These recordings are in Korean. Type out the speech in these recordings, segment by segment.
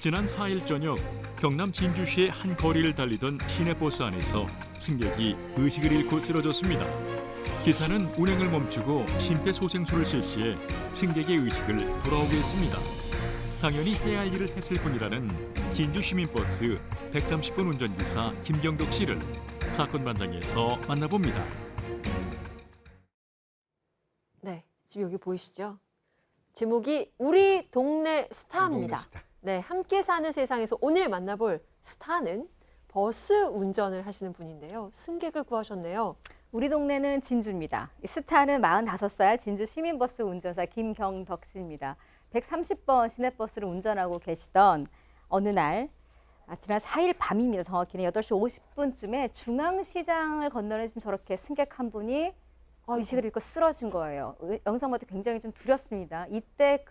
지난 4일 저녁 경남 진주시의 한 거리를 달리던 시내버스 안에서 승객이 의식을 잃고 쓰러졌습니다. 기사는 운행을 멈추고 심폐소생술을 실시해 승객의 의식을 돌아오게 했습니다. 당연히 해야 할 일을 했을 뿐이라는 진주시민버스 130번 운전기사 김경덕 씨를 사건 반장에서 만나봅니다. 네, 지금 여기 보이시죠? 제목이 우리 동네 스타입니다. 네, 함께 사는 세상에서 오늘 만나볼 스타는 버스 운전을 하시는 분인데요. 승객을 구하셨네요. 우리 동네는 진주입니다. 스타는 45살 진주 시민버스 운전사 김경덕 씨입니다. 130번 시내버스를 운전하고 계시던 어느 날 지난 4일 밤입니다. 정확히는 8시 50분쯤에 중앙시장을 건너는 지금 저렇게 승객 한 분이 의식을 잃고 쓰러진 거예요. 영상 봐도 굉장히 좀 두렵습니다. 이때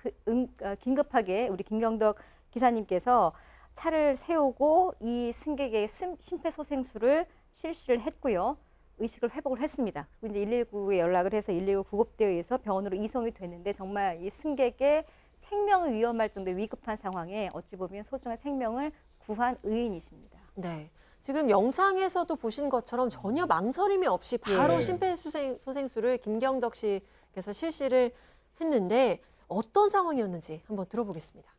긴급하게 우리 김경덕 기사님께서 차를 세우고 이 승객의 심폐소생술을 실시를 했고요. 의식을 회복을 했습니다. 그리고 이제 119에 연락을 해서 119 구급대에 의해서 병원으로 이송이 됐는데 정말 이 승객의 생명을 위험할 정도의 위급한 상황에 어찌 보면 소중한 생명을 구한 의인이십니다. 네, 지금 영상에서도 보신 것처럼 전혀 망설임이 없이 바로 심폐소생술을 김경덕 씨께서 실시를 했는데 어떤 상황이었는지 한번 들어보겠습니다.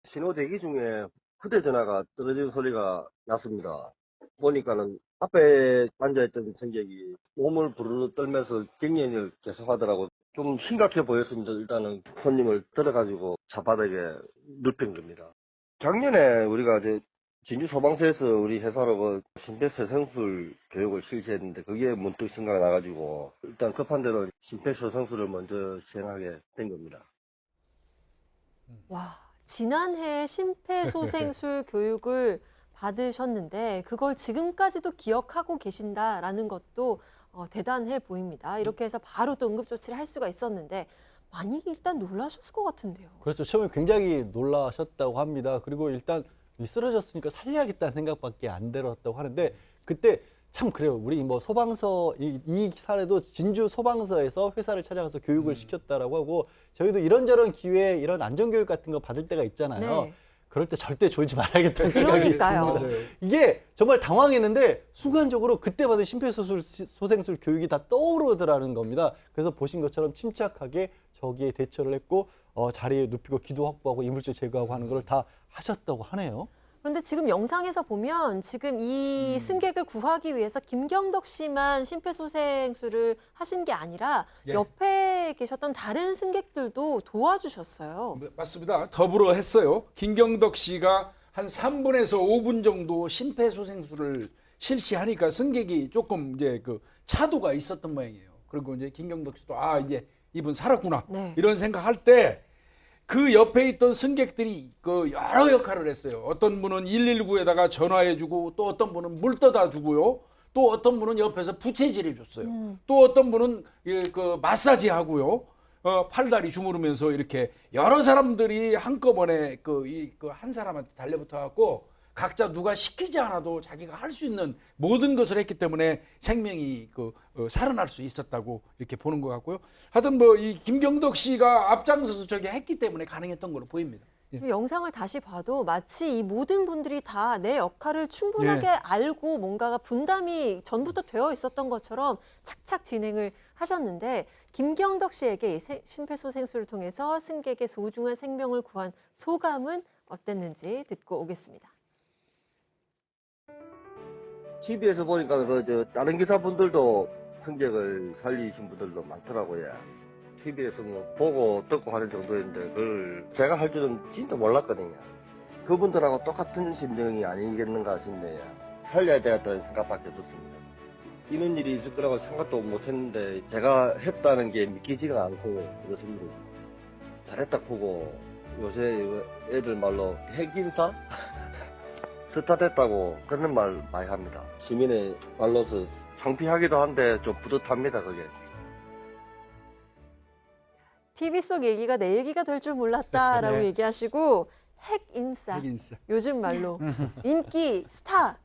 신호 대기 중에 휴대전화가 떨어지는 소리가 났습니다. 보니까는 앞에 앉아있던 승객이 몸을 부르르 떨면서 경련을 계속하더라고. 좀 심각해 보였습니다. 일단은 손님을 들어가지고 차바닥에 눕힌 겁니다. 작년에 우리가 이제 진주 소방서에서 우리 회사로 심폐소생술 교육을 실시했는데 그게 문득 생각이 나가지고 일단 급한 대로 심폐소생술을 먼저 시행하게 된 겁니다. 와, 지난해 심폐소생술 교육을 받으셨는데 그걸 지금까지도 기억하고 계신다라는 것도 대단해 보입니다. 이렇게 해서 바로 또 응급조치를 할 수가 있었는데 많이 일단 놀라셨을 것 같은데요. 그렇죠. 처음에 굉장히 놀라셨다고 합니다. 그리고 일단 쓰러졌으니까 살려야겠다는 생각밖에 안 들었다고 하는데 그때 참 그래요. 우리 뭐 소방서 이 사례도 진주 소방서에서 회사를 찾아가서 교육을 시켰다라고 하고 저희도 이런저런 기회에 이런 안전교육 같은 거 받을 때가 있잖아요. 네. 그럴 때 절대 졸지 말아야겠다는 생각이 그러니까요. 듭니다. 이게 정말 당황했는데 순간적으로 그때 받은 심폐소생술 교육이 다 떠오르더라는 겁니다. 그래서 보신 것처럼 침착하게 저기에 대처를 했고 자리에 눕히고 기도 확보하고 이물질 제거하고 하는 걸 다 하셨다고 하네요. 그런데 지금 영상에서 보면 지금 이 승객을 구하기 위해서 김경덕 씨만 심폐소생술을 하신 게 아니라 옆에 계셨던 다른 승객들도 도와주셨어요. 맞습니다. 더불어 했어요. 김경덕 씨가 한 3분에서 5분 정도 심폐소생술을 실시하니까 승객이 조금 이제 그 차도가 있었던 모양이에요. 그리고 이제 김경덕 씨도 이제 이분 살았구나 이런 생각할 때 그 옆에 있던 승객들이 그 여러 역할을 했어요. 어떤 분은 119에다가 전화해주고 또 어떤 분은 물 떠다 주고요. 또 어떤 분은 옆에서 부채질 해줬어요. 또 어떤 분은 그 마사지 하고요. 팔다리 주무르면서 이렇게 여러 사람들이 한꺼번에 그 한 사람한테 달려붙어 갖고 각자 누가 시키지 않아도 자기가 할 수 있는 모든 것을 했기 때문에 생명이 살아날 수 있었다고 이렇게 보는 것 같고요. 하여튼 뭐 이 김경덕 씨가 앞장서서 저기 했기 때문에 가능했던 걸로 보입니다. 지금 영상을 다시 봐도 마치 이 모든 분들이 다 내 역할을 충분하게 알고 뭔가가 분담이 전부터 되어 있었던 것처럼 착착 진행을 하셨는데 김경덕 씨에게 이 심폐소생술을 통해서 승객의 소중한 생명을 구한 소감은 어땠는지 듣고 오겠습니다. TV에서 보니까 다른 기사분들도 승객을 살리신 분들도 많더라고요. TV에서 보고 듣고 하는 정도인데 그걸 제가 할 줄은 진짜 몰랐거든요. 그분들하고 똑같은 심정이 아니겠는가 싶네요. 살려야 되겠다는 생각밖에 없었습니다. 이런 일이 있을 거라고 생각도 못했는데 제가 했다는 게 믿기지가 않고 그렇습니다. 잘했다 보고 요새 애들 말로 핵인사? 스타 됐다고 그런 말 많이 합니다. 시민의 말로서 창피하기도 한데 좀 뿌듯합니다, 그게. TV 속 얘기가 내 얘기가 될 줄 몰랐다라고 얘기하시고 핵인싸, 요즘 말로 인기 스타가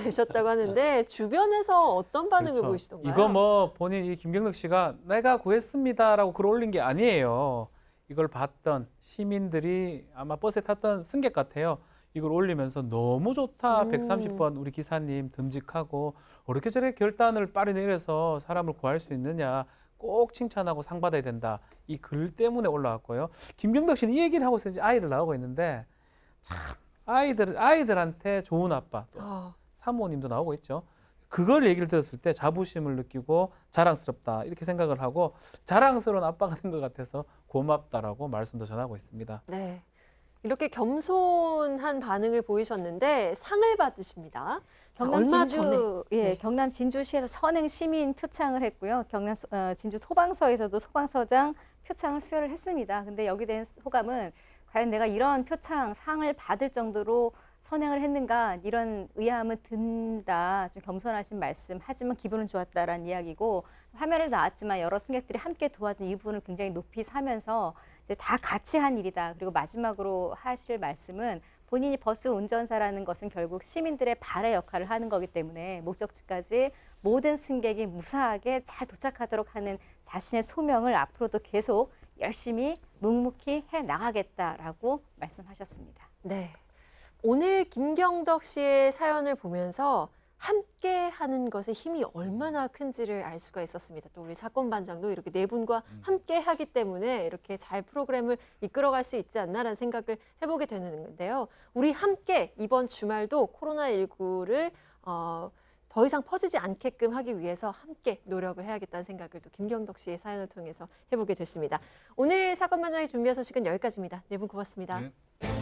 되셨다고 하는데 주변에서 어떤 반응을 보이시던가요? 이거 뭐 본인 이 김경덕 씨가 내가 구했습니다라고 글 올린 게 아니에요. 이걸 봤던 시민들이 아마 버스에 탔던 승객 같아요. 이걸 올리면서 너무 좋다. 130번 우리 기사님 듬직하고 어떻게 저렇게 결단을 빨리 내려서 사람을 구할 수 있느냐. 꼭 칭찬하고 상 받아야 된다. 이 글 때문에 올라왔고요. 김경덕 씨는 이 얘기를 하고 있어요. 아이들 나오고 있는데 참 아이들한테 좋은 아빠, 또 사모님도 나오고 있죠. 그걸 얘기를 들었을 때 자부심을 느끼고 자랑스럽다 이렇게 생각을 하고 자랑스러운 아빠가 된 것 같아서 고맙다라고 말씀도 전하고 있습니다. 네. 이렇게 겸손한 반응을 보이셨는데 상을 받으십니다. 얼마 전에 경남 진주시에서 선행 시민 표창을 했고요. 경남 진주 소방서에서도 소방서장 표창을 수여를 했습니다. 근데 여기 대한 소감은 과연 내가 이런 표창 상을 받을 정도로 선행을 했는가 이런 의아함은 든다. 좀 겸손하신 말씀. 하지만 기분은 좋았다라는 이야기고 화면에도 나왔지만 여러 승객들이 함께 도와준 이 부분을 굉장히 높이 사면서 이제 다 같이 한 일이다. 그리고 마지막으로 하실 말씀은 본인이 버스 운전사라는 것은 결국 시민들의 발의 역할을 하는 거기 때문에 목적지까지 모든 승객이 무사하게 잘 도착하도록 하는 자신의 소명을 앞으로도 계속 열심히 묵묵히 해 나가겠다라고 말씀하셨습니다. 네. 오늘 김경덕 씨의 사연을 보면서 함께 하는 것의 힘이 얼마나 큰지를 알 수가 있었습니다. 또 우리 사건반장도 이렇게 네 분과 함께 하기 때문에 이렇게 잘 프로그램을 이끌어갈 수 있지 않나라는 생각을 해보게 되는 건데요. 우리 함께 이번 주말도 코로나19를 더 이상 퍼지지 않게끔 하기 위해서 함께 노력을 해야겠다는 생각을 또 김경덕 씨의 사연을 통해서 해보게 됐습니다. 오늘 사건반장이 준비한 소식은 여기까지입니다. 네 분 고맙습니다. 네.